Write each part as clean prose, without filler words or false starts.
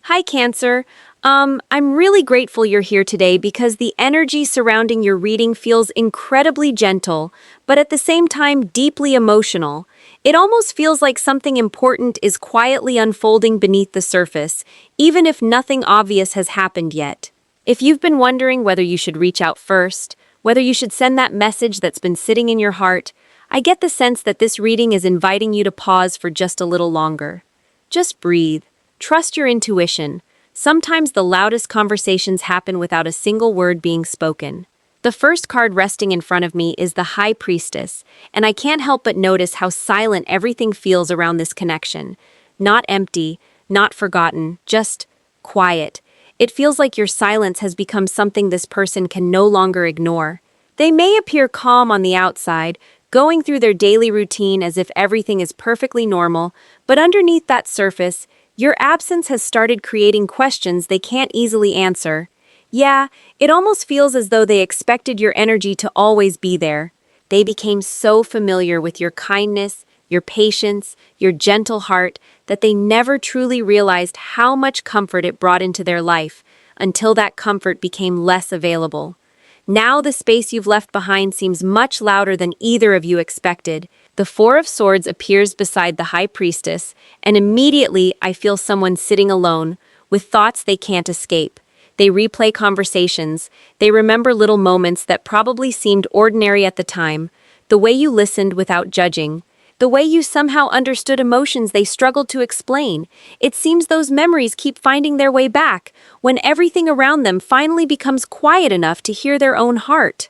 Hi, Cancer. I'm really grateful you're here today because the energy surrounding your reading feels incredibly gentle, but at the same time deeply emotional. It almost feels like something important is quietly unfolding beneath the surface, even if nothing obvious has happened yet. If you've been wondering whether you should reach out first, whether you should send that message that's been sitting in your heart, I get the sense that this reading is inviting you to pause for just a little longer. Just breathe. Trust your intuition. Sometimes the loudest conversations happen without a single word being spoken. The first card resting in front of me is the High Priestess, and I can't help but notice how silent everything feels around this connection. Not empty, not forgotten, just quiet. It feels like your silence has become something this person can no longer ignore. They may appear calm on the outside, going through their daily routine as if everything is perfectly normal, but underneath that surface, your absence has started creating questions they can't easily answer. Yeah, it almost feels as though they expected your energy to always be there. They became so familiar with your kindness, your patience, your gentle heart, that they never truly realized how much comfort it brought into their life, until that comfort became less available. Now the space you've left behind seems much louder than either of you expected. The Four of Swords appears beside the High Priestess, and immediately I feel someone sitting alone, with thoughts they can't escape. They replay conversations, they remember little moments that probably seemed ordinary at the time, the way you listened without judging, the way you somehow understood emotions they struggled to explain. It seems those memories keep finding their way back, when everything around them finally becomes quiet enough to hear their own heart.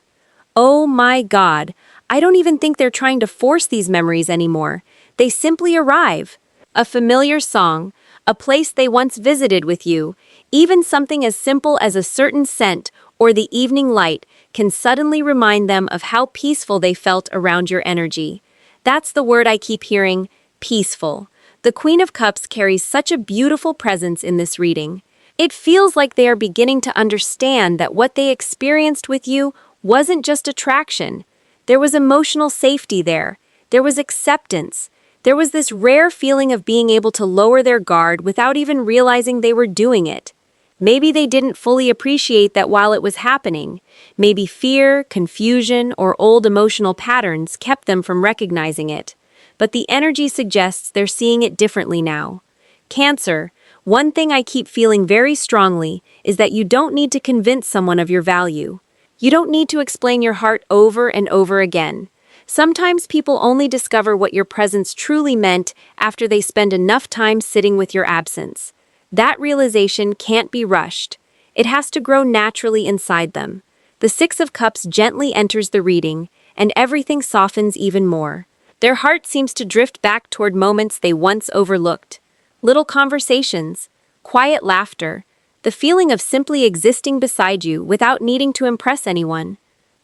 Oh my God, I don't even think they're trying to force these memories anymore. They simply arrive. A familiar song, a place they once visited with you, even something as simple as a certain scent or the evening light can suddenly remind them of how peaceful they felt around your energy. That's the word I keep hearing, peaceful. The Queen of Cups carries such a beautiful presence in this reading. It feels like they are beginning to understand that what they experienced with you wasn't just attraction. There was emotional safety there. There was acceptance. There was this rare feeling of being able to lower their guard without even realizing they were doing it. Maybe they didn't fully appreciate that while it was happening. Maybe fear, confusion, or old emotional patterns kept them from recognizing it. But the energy suggests they're seeing it differently now. Cancer, one thing I keep feeling very strongly is that you don't need to convince someone of your value. You don't need to explain your heart over and over again. Sometimes people only discover what your presence truly meant after they spend enough time sitting with your absence. That realization can't be rushed. It has to grow naturally inside them. The Six of Cups gently enters the reading, and everything softens even more. Their heart seems to drift back toward moments they once overlooked. Little conversations, quiet laughter, the feeling of simply existing beside you without needing to impress anyone.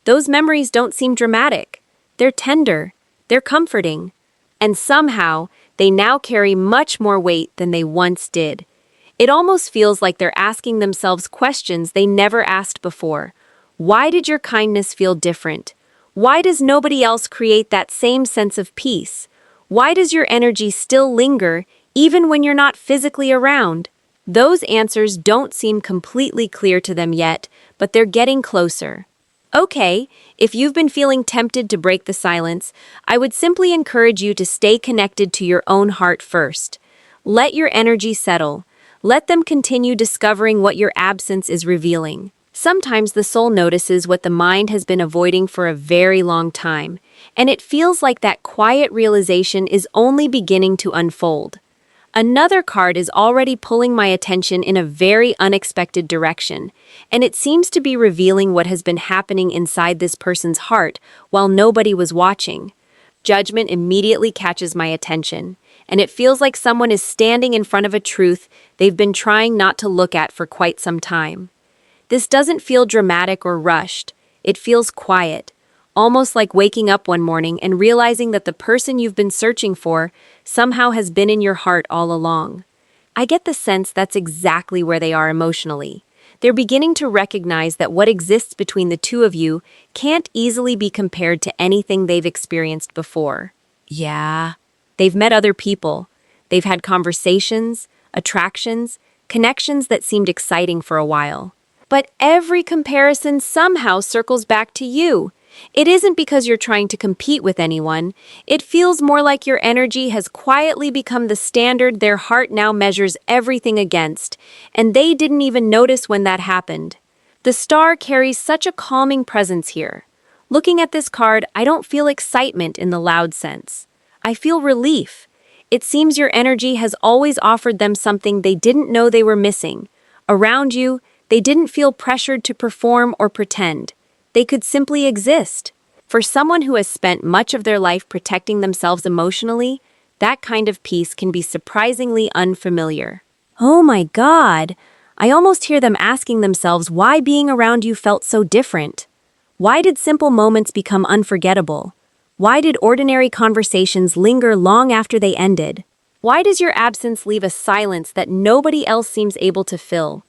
Those memories don't seem dramatic. They're tender, they're comforting, and somehow they now carry much more weight than they once did. It almost feels like they're asking themselves questions they never asked before. Why did your kindness feel different? Why does nobody else create that same sense of peace? Why does your energy still linger even when you're not physically around? Those answers don't seem completely clear to them yet, but they're getting closer. Okay, if you've been feeling tempted to break the silence, I would simply encourage you to stay connected to your own heart first. Let your energy settle. Let them continue discovering what your absence is revealing. Sometimes the soul notices what the mind has been avoiding for a very long time, and it feels like that quiet realization is only beginning to unfold. Another card is already pulling my attention in a very unexpected direction, and it seems to be revealing what has been happening inside this person's heart while nobody was watching. Judgment immediately catches my attention, and it feels like someone is standing in front of a truth they've been trying not to look at for quite some time. This doesn't feel dramatic or rushed. It feels quiet, almost like waking up one morning and realizing that the person you've been searching for somehow has been in your heart all along. I get the sense that's exactly where they are emotionally. They're beginning to recognize that what exists between the two of you can't easily be compared to anything they've experienced before. Yeah, they've met other people. They've had conversations, attractions, connections that seemed exciting for a while. But every comparison somehow circles back to you. It isn't because you're trying to compete with anyone. It feels more like your energy has quietly become the standard their heart now measures everything against, and they didn't even notice when that happened. The star carries such a calming presence here. Looking at this card, I don't feel excitement in the loud sense. I feel relief. It seems your energy has always offered them something they didn't know they were missing. Around you, they didn't feel pressured to perform or pretend. They could simply exist. For someone who has spent much of their life protecting themselves emotionally, that kind of peace can be surprisingly unfamiliar. Oh my God! I almost hear them asking themselves why being around you felt so different. Why did simple moments become unforgettable? Why did ordinary conversations linger long after they ended? Why does your absence leave a silence that nobody else seems able to fill?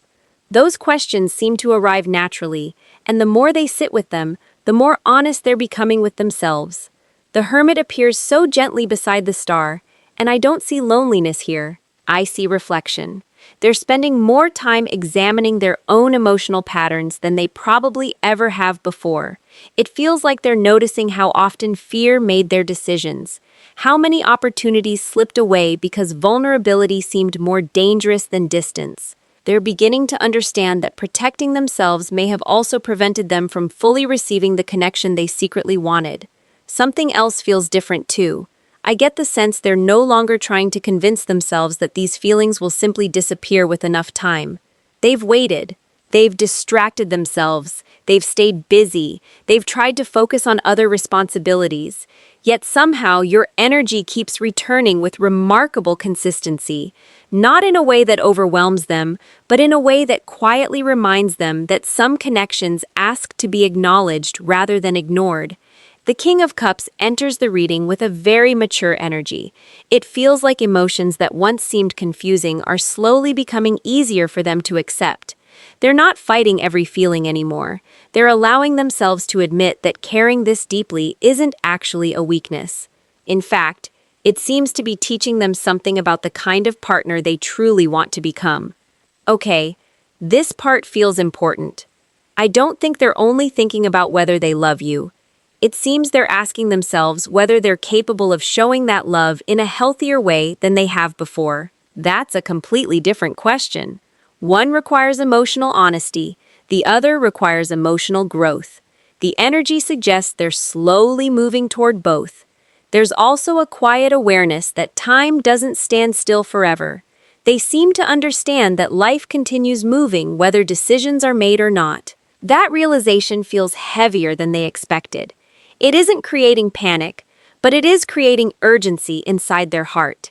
Those questions seem to arrive naturally, and the more they sit with them, the more honest they're becoming with themselves. The hermit appears so gently beside the star, and I don't see loneliness here. I see reflection. They're spending more time examining their own emotional patterns than they probably ever have before. It feels like they're noticing how often fear made their decisions, how many opportunities slipped away because vulnerability seemed more dangerous than distance. They're beginning to understand that protecting themselves may have also prevented them from fully receiving the connection they secretly wanted. Something else feels different too. I get the sense they're no longer trying to convince themselves that these feelings will simply disappear with enough time. They've waited. They've distracted themselves. They've stayed busy. They've tried to focus on other responsibilities. Yet somehow your energy keeps returning with remarkable consistency, not in a way that overwhelms them, but in a way that quietly reminds them that some connections ask to be acknowledged rather than ignored. The King of Cups enters the reading with a very mature energy. It feels like emotions that once seemed confusing are slowly becoming easier for them to accept. They're not fighting every feeling anymore. They're allowing themselves to admit that caring this deeply isn't actually a weakness. In fact, it seems to be teaching them something about the kind of partner they truly want to become. Okay, this part feels important. I don't think they're only thinking about whether they love you. It seems they're asking themselves whether they're capable of showing that love in a healthier way than they have before. That's a completely different question. One requires emotional honesty, the other requires emotional growth. The energy suggests they're slowly moving toward both. There's also a quiet awareness that time doesn't stand still forever. They seem to understand that life continues moving whether decisions are made or not. That realization feels heavier than they expected. It isn't creating panic, but it is creating urgency inside their heart.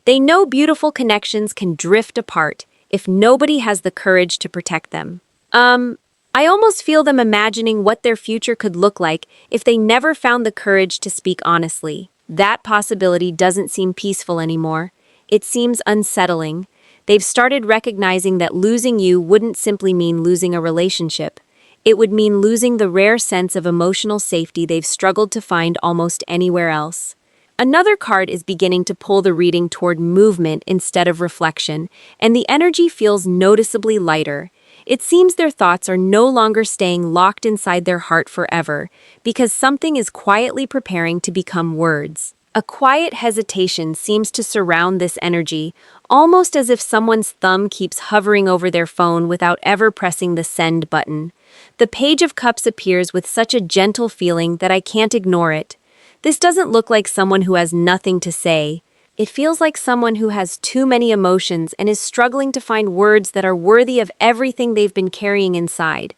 They know beautiful connections can drift apart if nobody has the courage to protect them. I almost feel them imagining what their future could look like if they never found the courage to speak honestly. That possibility doesn't seem peaceful anymore. It seems unsettling. They've started recognizing that losing you wouldn't simply mean losing a relationship. It would mean losing the rare sense of emotional safety they've struggled to find almost anywhere else. Another card is beginning to pull the reading toward movement instead of reflection, and the energy feels noticeably lighter. It seems their thoughts are no longer staying locked inside their heart forever, because something is quietly preparing to become words. A quiet hesitation seems to surround this energy, almost as if someone's thumb keeps hovering over their phone without ever pressing the send button. The Page of Cups appears with such a gentle feeling that I can't ignore it. This doesn't look like someone who has nothing to say. It feels like someone who has too many emotions and is struggling to find words that are worthy of everything they've been carrying inside.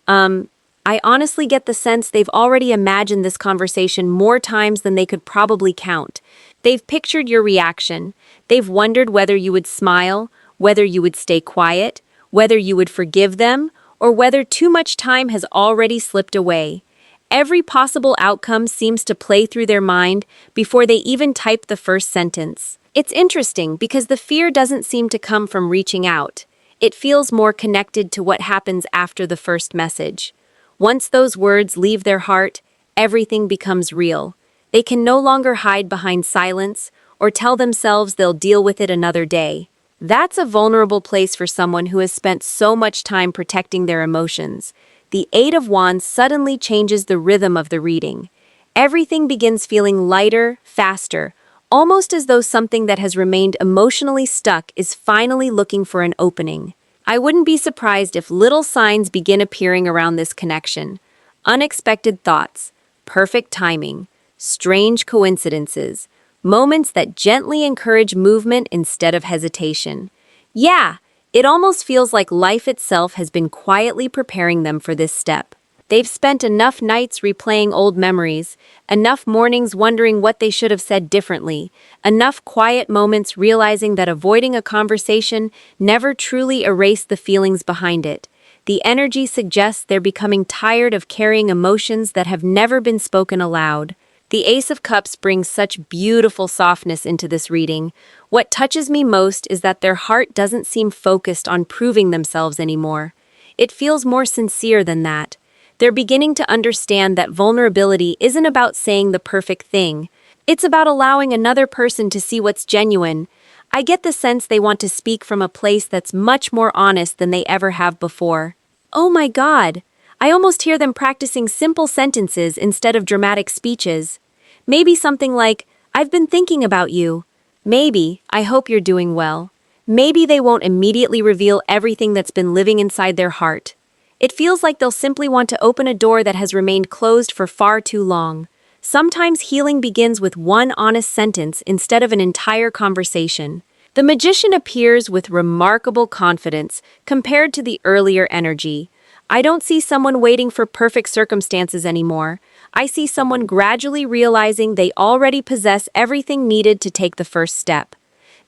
I honestly get the sense they've already imagined this conversation more times than they could probably count. They've pictured your reaction. They've wondered whether you would smile, whether you would stay quiet, whether you would forgive them, or whether too much time has already slipped away. Every possible outcome seems to play through their mind before they even type the first sentence. It's interesting because the fear doesn't seem to come from reaching out. It feels more connected to what happens after the first message. Once those words leave their heart, everything becomes real. They can no longer hide behind silence or tell themselves they'll deal with it another day. That's a vulnerable place for someone who has spent so much time protecting their emotions. The Eight of Wands suddenly changes the rhythm of the reading. Everything begins feeling lighter, faster, almost as though something that has remained emotionally stuck is finally looking for an opening. I wouldn't be surprised if little signs begin appearing around this connection. Unexpected thoughts, perfect timing, strange coincidences, moments that gently encourage movement instead of hesitation. Yeah, it almost feels like life itself has been quietly preparing them for this step. They've spent enough nights replaying old memories, enough mornings wondering what they should have said differently, enough quiet moments realizing that avoiding a conversation never truly erased the feelings behind it. The energy suggests they're becoming tired of carrying emotions that have never been spoken aloud. The Ace of Cups brings such beautiful softness into this reading. What touches me most is that their heart doesn't seem focused on proving themselves anymore. It feels more sincere than that. They're beginning to understand that vulnerability isn't about saying the perfect thing. It's about allowing another person to see what's genuine. I get the sense they want to speak from a place that's much more honest than they ever have before. Oh my God! I almost hear them practicing simple sentences instead of dramatic speeches. Maybe something like, "I've been thinking about you." Maybe, "I hope you're doing well." Maybe they won't immediately reveal everything that's been living inside their heart. It feels like they'll simply want to open a door that has remained closed for far too long. Sometimes healing begins with one honest sentence instead of an entire conversation. The magician appears with remarkable confidence compared to the earlier energy. I don't see someone waiting for perfect circumstances anymore. I see someone gradually realizing they already possess everything needed to take the first step.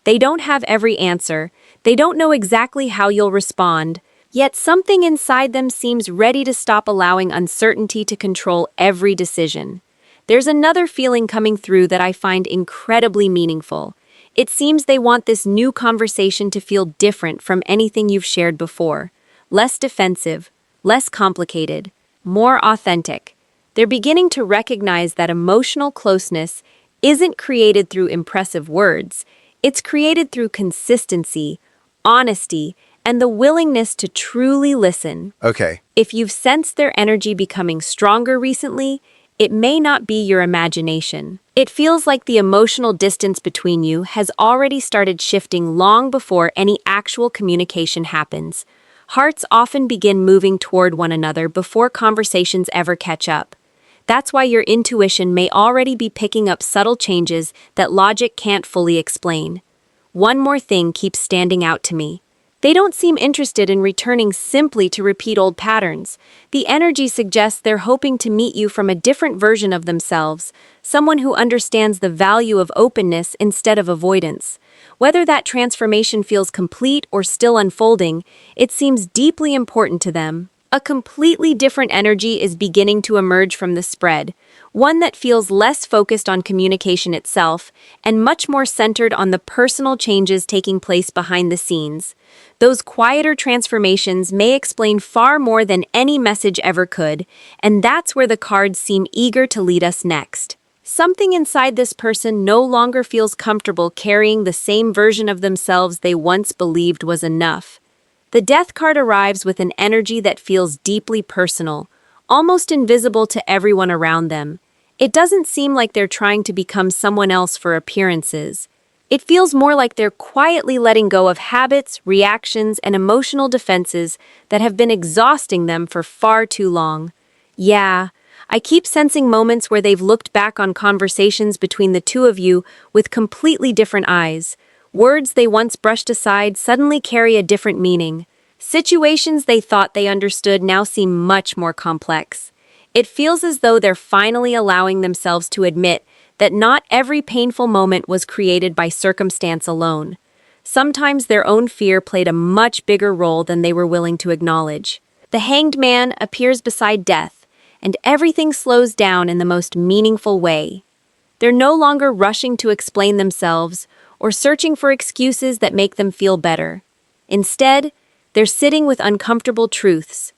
They don't have every answer. They don't know exactly how you'll respond. Yet something inside them seems ready to stop allowing uncertainty to control every decision. There's another feeling coming through that I find incredibly meaningful. It seems they want this new conversation to feel different from anything you've shared before. Less defensive, less complicated, more authentic. They're beginning to recognize that emotional closeness isn't created through impressive words. It's created through consistency, honesty, and the willingness to truly listen. Okay. If you've sensed their energy becoming stronger recently, it may not be your imagination. It feels like the emotional distance between you has already started shifting long before any actual communication happens. Hearts often begin moving toward one another before conversations ever catch up. That's why your intuition may already be picking up subtle changes that logic can't fully explain. One more thing keeps standing out to me. They don't seem interested in returning simply to repeat old patterns. The energy suggests they're hoping to meet you from a different version of themselves, someone who understands the value of openness instead of avoidance. Whether that transformation feels complete or still unfolding, it seems deeply important to them. A completely different energy is beginning to emerge from the spread, one that feels less focused on communication itself and much more centered on the personal changes taking place behind the scenes. Those quieter transformations may explain far more than any message ever could, and that's where the cards seem eager to lead us next. Something inside this person no longer feels comfortable carrying the same version of themselves they once believed was enough. The Death card arrives with an energy that feels deeply personal, almost invisible to everyone around them. It doesn't seem like they're trying to become someone else for appearances. It feels more like they're quietly letting go of habits, reactions, and emotional defenses that have been exhausting them for far too long. Yeah, I keep sensing moments where they've looked back on conversations between the two of you with completely different eyes. Words they once brushed aside suddenly carry a different meaning. Situations they thought they understood now seem much more complex. It feels as though they're finally allowing themselves to admit that not every painful moment was created by circumstance alone. Sometimes their own fear played a much bigger role than they were willing to acknowledge. The Hanged Man appears beside death, and everything slows down in the most meaningful way. They're no longer rushing to explain themselves or searching for excuses that make them feel better. Instead, they're sitting with uncomfortable truths.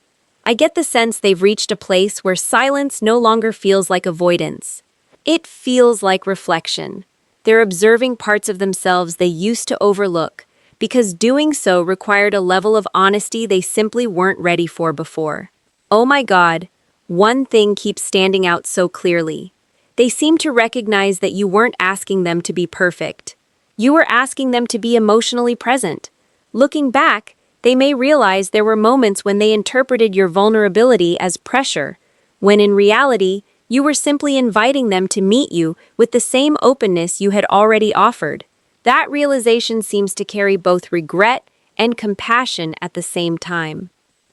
I get the sense they've reached a place where silence no longer feels like avoidance. It feels like reflection. They're observing parts of themselves they used to overlook, because doing so required a level of honesty they simply weren't ready for before. Oh my God, one thing keeps standing out so clearly. They seem to recognize that you weren't asking them to be perfect. You were asking them to be emotionally present. Looking back, they may realize there were moments when they interpreted your vulnerability as pressure, when in reality, you were simply inviting them to meet you with the same openness you had already offered. That realization seems to carry both regret and compassion at the same time.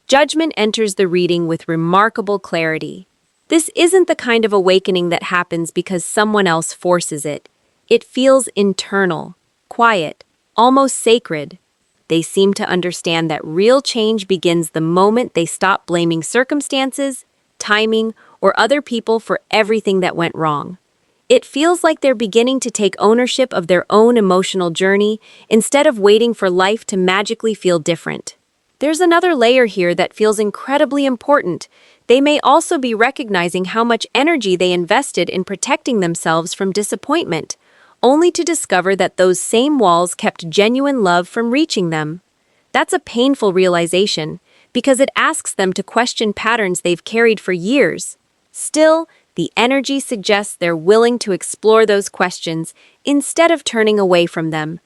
Judgment enters the reading with remarkable clarity. This isn't the kind of awakening that happens because someone else forces it. It feels internal, quiet, almost sacred. They seem to understand that real change begins the moment they stop blaming circumstances, timing, or other people for everything that went wrong. It feels like they're beginning to take ownership of their own emotional journey instead of waiting for life to magically feel different. There's another layer here that feels incredibly important. They may also be recognizing how much energy they invested in protecting themselves from disappointment, only to discover that those same walls kept genuine love from reaching them. That's a painful realization, because it asks them to question patterns they've carried for years. Still, the energy suggests they're willing to explore those questions instead of turning away from them.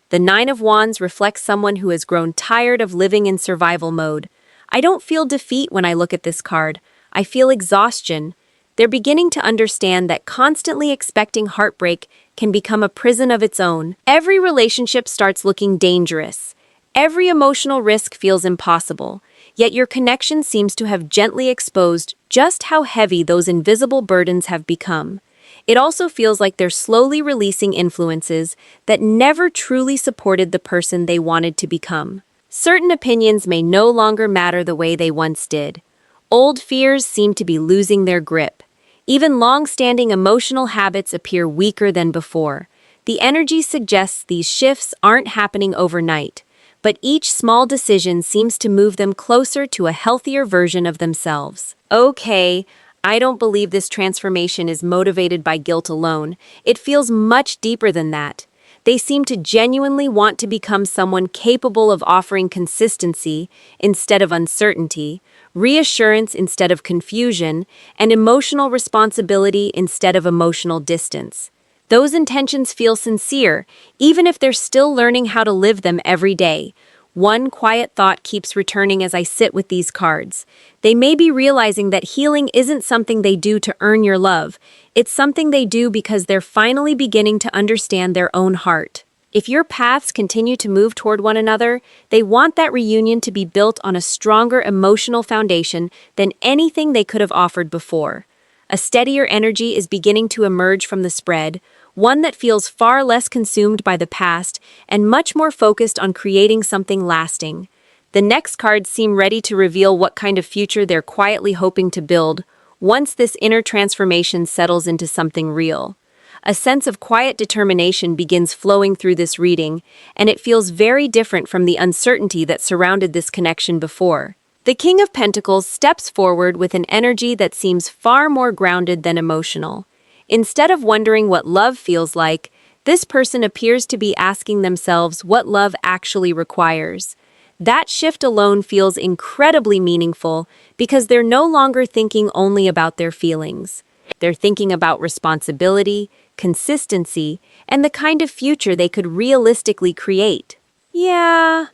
The Nine of Wands reflects someone who has grown tired of living in survival mode. I don't feel defeat when I look at this card. I feel exhaustion. They're beginning to understand that constantly expecting heartbreak can become a prison of its own. Every relationship starts looking dangerous. Every emotional risk feels impossible. Yet your connection seems to have gently exposed just how heavy those invisible burdens have become. It also feels like they're slowly releasing influences that never truly supported the person they wanted to become. Certain opinions may no longer matter the way they once did. Old fears seem to be losing their grip. Even long-standing emotional habits appear weaker than before. The energy suggests these shifts aren't happening overnight, but each small decision seems to move them closer to a healthier version of themselves. Okay, I don't believe this transformation is motivated by guilt alone. It feels much deeper than that. They seem to genuinely want to become someone capable of offering consistency instead of uncertainty, reassurance instead of confusion, and emotional responsibility instead of emotional distance. Those intentions feel sincere, even if they're still learning how to live them every day. One quiet thought keeps returning as I sit with these cards. They may be realizing that healing isn't something they do to earn your love. It's something they do because they're finally beginning to understand their own heart. If your paths continue to move toward one another, they want that reunion to be built on a stronger emotional foundation than anything they could have offered before. A steadier energy is beginning to emerge from the spread, one that feels far less consumed by the past and much more focused on creating something lasting. The next cards seem ready to reveal what kind of future they're quietly hoping to build once this inner transformation settles into something real. A sense of quiet determination begins flowing through this reading, and it feels very different from the uncertainty that surrounded this connection before. The King of Pentacles steps forward with an energy that seems far more grounded than emotional. Instead of wondering what love feels like, this person appears to be asking themselves what love actually requires. That shift alone feels incredibly meaningful because they're no longer thinking only about their feelings. They're thinking about responsibility, consistency, and the kind of future they could realistically create. Yeah,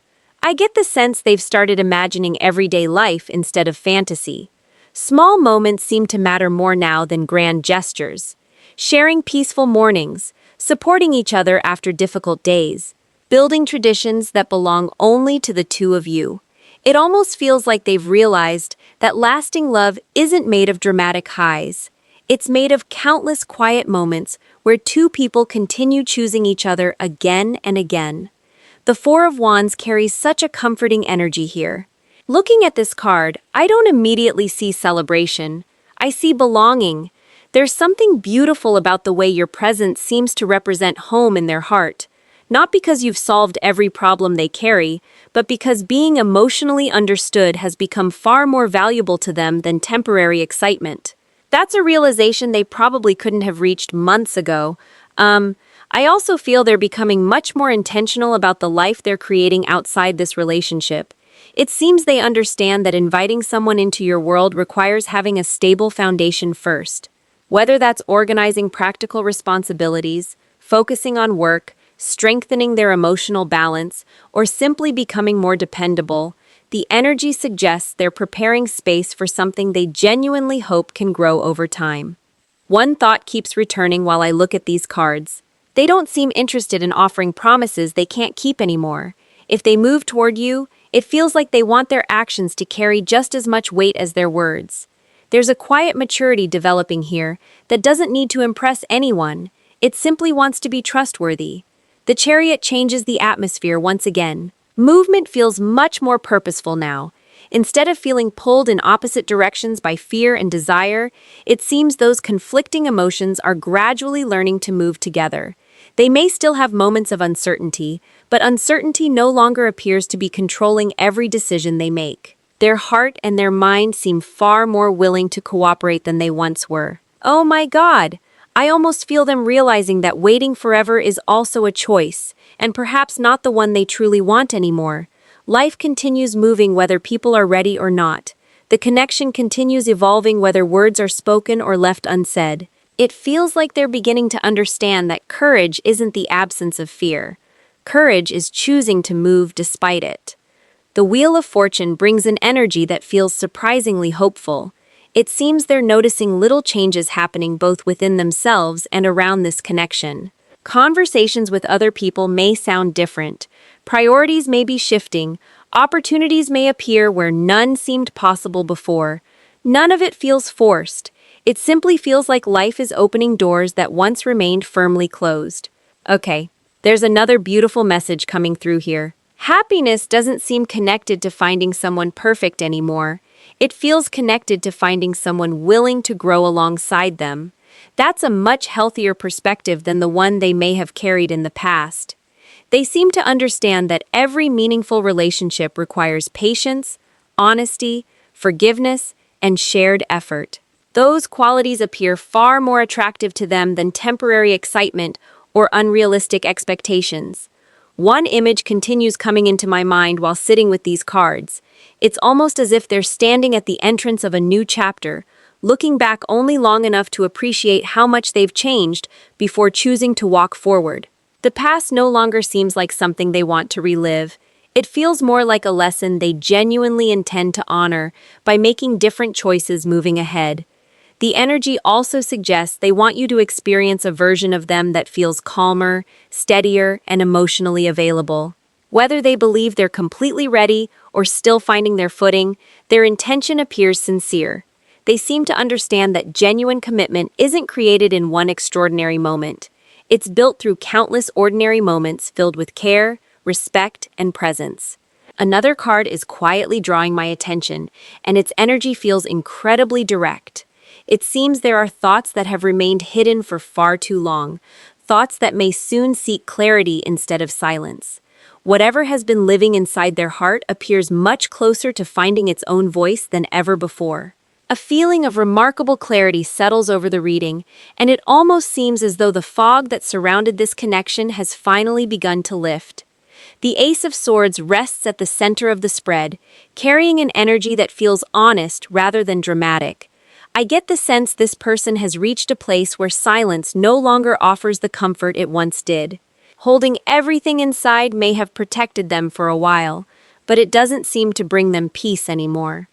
I get the sense they've started imagining everyday life instead of fantasy. Small moments seem to matter more now than grand gestures. Sharing peaceful mornings, supporting each other after difficult days, building traditions that belong only to the two of you. It almost feels like they've realized that lasting love isn't made of dramatic highs. It's made of countless quiet moments where two people continue choosing each other again and again. The Four of Wands carries such a comforting energy here. Looking at this card, I don't immediately see celebration. I see belonging. There's something beautiful about the way your presence seems to represent home in their heart. Not because you've solved every problem they carry, but because being emotionally understood has become far more valuable to them than temporary excitement. That's a realization they probably couldn't have reached months ago. I also feel they're becoming much more intentional about the life they're creating outside this relationship. It seems they understand that inviting someone into your world requires having a stable foundation first. Whether that's organizing practical responsibilities, focusing on work, strengthening their emotional balance, or simply becoming more dependable, the energy suggests they're preparing space for something they genuinely hope can grow over time. One thought keeps returning while I look at these cards. They don't seem interested in offering promises they can't keep anymore. If they move toward you, it feels like they want their actions to carry just as much weight as their words. There's a quiet maturity developing here that doesn't need to impress anyone. It simply wants to be trustworthy. The chariot changes the atmosphere once again. Movement feels much more purposeful now. Instead of feeling pulled in opposite directions by fear and desire, it seems those conflicting emotions are gradually learning to move together. They may still have moments of uncertainty, but uncertainty no longer appears to be controlling every decision they make. Their heart and their mind seem far more willing to cooperate than they once were. Oh my God! I almost feel them realizing that waiting forever is also a choice, and perhaps not the one they truly want anymore. Life continues moving whether people are ready or not. The connection continues evolving whether words are spoken or left unsaid. It feels like they're beginning to understand that courage isn't the absence of fear. Courage is choosing to move despite it. The Wheel of Fortune brings an energy that feels surprisingly hopeful. It seems they're noticing little changes happening both within themselves and around this connection. Conversations with other people may sound different. Priorities may be shifting. Opportunities may appear where none seemed possible before. None of it feels forced. It simply feels like life is opening doors that once remained firmly closed. Okay, there's another beautiful message coming through here. Happiness doesn't seem connected to finding someone perfect anymore. It feels connected to finding someone willing to grow alongside them. That's a much healthier perspective than the one they may have carried in the past. They seem to understand that every meaningful relationship requires patience, honesty, forgiveness, and shared effort. Those qualities appear far more attractive to them than temporary excitement or unrealistic expectations. One image continues coming into my mind while sitting with these cards. It's almost as if they're standing at the entrance of a new chapter, looking back only long enough to appreciate how much they've changed before choosing to walk forward. The past no longer seems like something they want to relive. It feels more like a lesson they genuinely intend to honor by making different choices moving ahead. The energy also suggests they want you to experience a version of them that feels calmer, steadier, and emotionally available. Whether they believe they're completely ready or still finding their footing, their intention appears sincere. They seem to understand that genuine commitment isn't created in one extraordinary moment. It's built through countless ordinary moments filled with care, respect, and presence. Another card is quietly drawing my attention, and its energy feels incredibly direct. It seems there are thoughts that have remained hidden for far too long, thoughts that may soon seek clarity instead of silence. Whatever has been living inside their heart appears much closer to finding its own voice than ever before. A feeling of remarkable clarity settles over the reading, and it almost seems as though the fog that surrounded this connection has finally begun to lift. The Ace of Swords rests at the center of the spread, carrying an energy that feels honest rather than dramatic. I get the sense this person has reached a place where silence no longer offers the comfort it once did. Holding everything inside may have protected them for a while, but it doesn't seem to bring them peace anymore.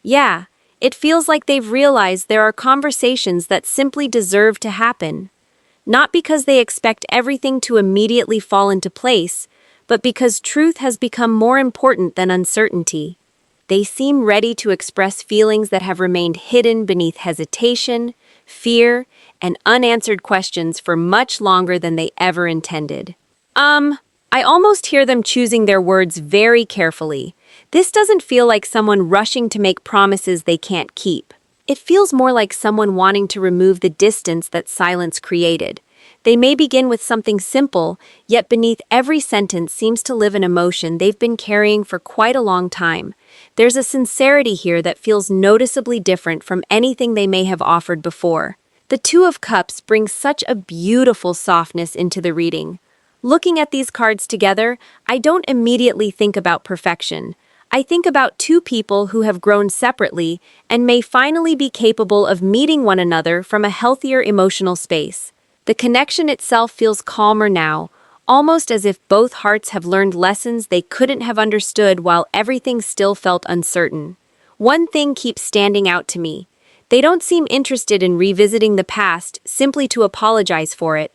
Yeah, it feels like they've realized there are conversations that simply deserve to happen. Not because they expect everything to immediately fall into place, but because truth has become more important than uncertainty. They seem ready to express feelings that have remained hidden beneath hesitation, fear, and unanswered questions for much longer than they ever intended. I almost hear them choosing their words very carefully. This doesn't feel like someone rushing to make promises they can't keep. It feels more like someone wanting to remove the distance that silence created. They may begin with something simple, yet beneath every sentence seems to live an emotion they've been carrying for quite a long time. There's a sincerity here that feels noticeably different from anything they may have offered before. The Two of Cups brings such a beautiful softness into the reading. Looking at these cards together, I don't immediately think about perfection. I think about two people who have grown separately and may finally be capable of meeting one another from a healthier emotional space. The connection itself feels calmer now, almost as if both hearts have learned lessons they couldn't have understood while everything still felt uncertain. One thing keeps standing out to me. They don't seem interested in revisiting the past simply to apologize for it.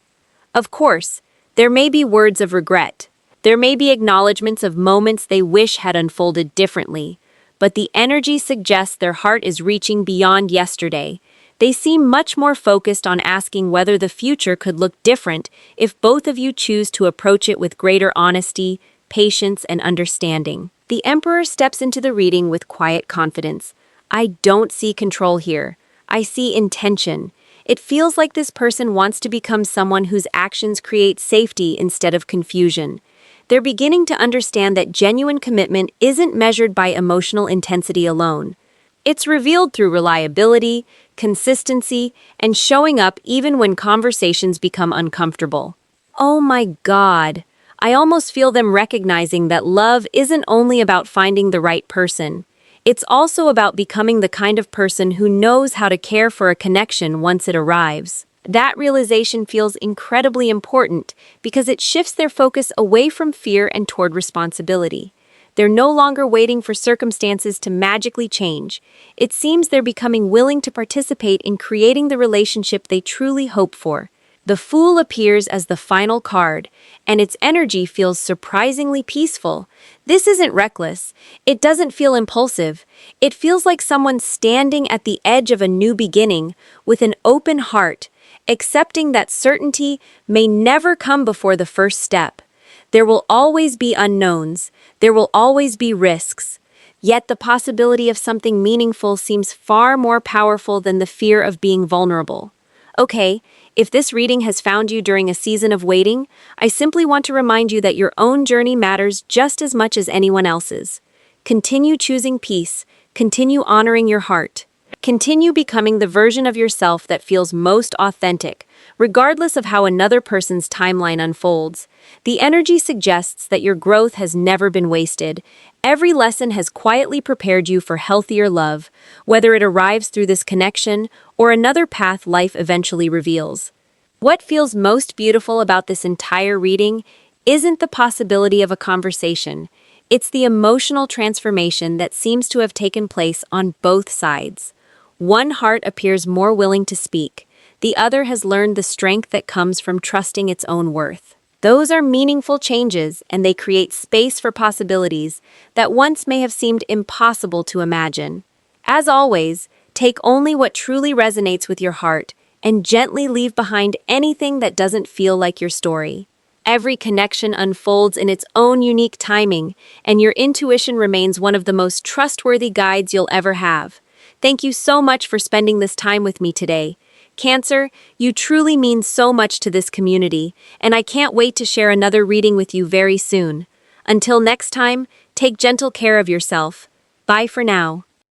Of course, there may be words of regret. There may be acknowledgments of moments they wish had unfolded differently, but the energy suggests their heart is reaching beyond yesterday. They seem much more focused on asking whether the future could look different if both of you choose to approach it with greater honesty, patience, and understanding. The Emperor steps into the reading with quiet confidence. I don't see control here. I see intention. It feels like this person wants to become someone whose actions create safety instead of confusion. They're beginning to understand that genuine commitment isn't measured by emotional intensity alone. It's revealed through reliability, consistency, and showing up even when conversations become uncomfortable. Oh my God! I almost feel them recognizing that love isn't only about finding the right person. It's also about becoming the kind of person who knows how to care for a connection once it arrives. That realization feels incredibly important because it shifts their focus away from fear and toward responsibility. They're no longer waiting for circumstances to magically change. It seems they're becoming willing to participate in creating the relationship they truly hope for. The Fool appears as the final card, and its energy feels surprisingly peaceful. This isn't reckless. It doesn't feel impulsive. It feels like someone standing at the edge of a new beginning with an open heart, accepting that certainty may never come before the first step. There will always be unknowns. There will always be risks. Yet the possibility of something meaningful seems far more powerful than the fear of being vulnerable. Okay, if this reading has found you during a season of waiting, I simply want to remind you that your own journey matters just as much as anyone else's. Continue choosing peace. Continue honoring your heart. Continue becoming the version of yourself that feels most authentic, regardless of how another person's timeline unfolds. The energy suggests that your growth has never been wasted. Every lesson has quietly prepared you for healthier love, whether it arrives through this connection or another path life eventually reveals. What feels most beautiful about this entire reading isn't the possibility of a conversation. It's the emotional transformation that seems to have taken place on both sides. One heart appears more willing to speak. The other has learned the strength that comes from trusting its own worth. Those are meaningful changes, and they create space for possibilities that once may have seemed impossible to imagine. As always, take only what truly resonates with your heart and gently leave behind anything that doesn't feel like your story. Every connection unfolds in its own unique timing, and your intuition remains one of the most trustworthy guides you'll ever have. Thank you so much for spending this time with me today. Cancer, you truly mean so much to this community, and I can't wait to share another reading with you very soon. Until next time, take gentle care of yourself. Bye for now.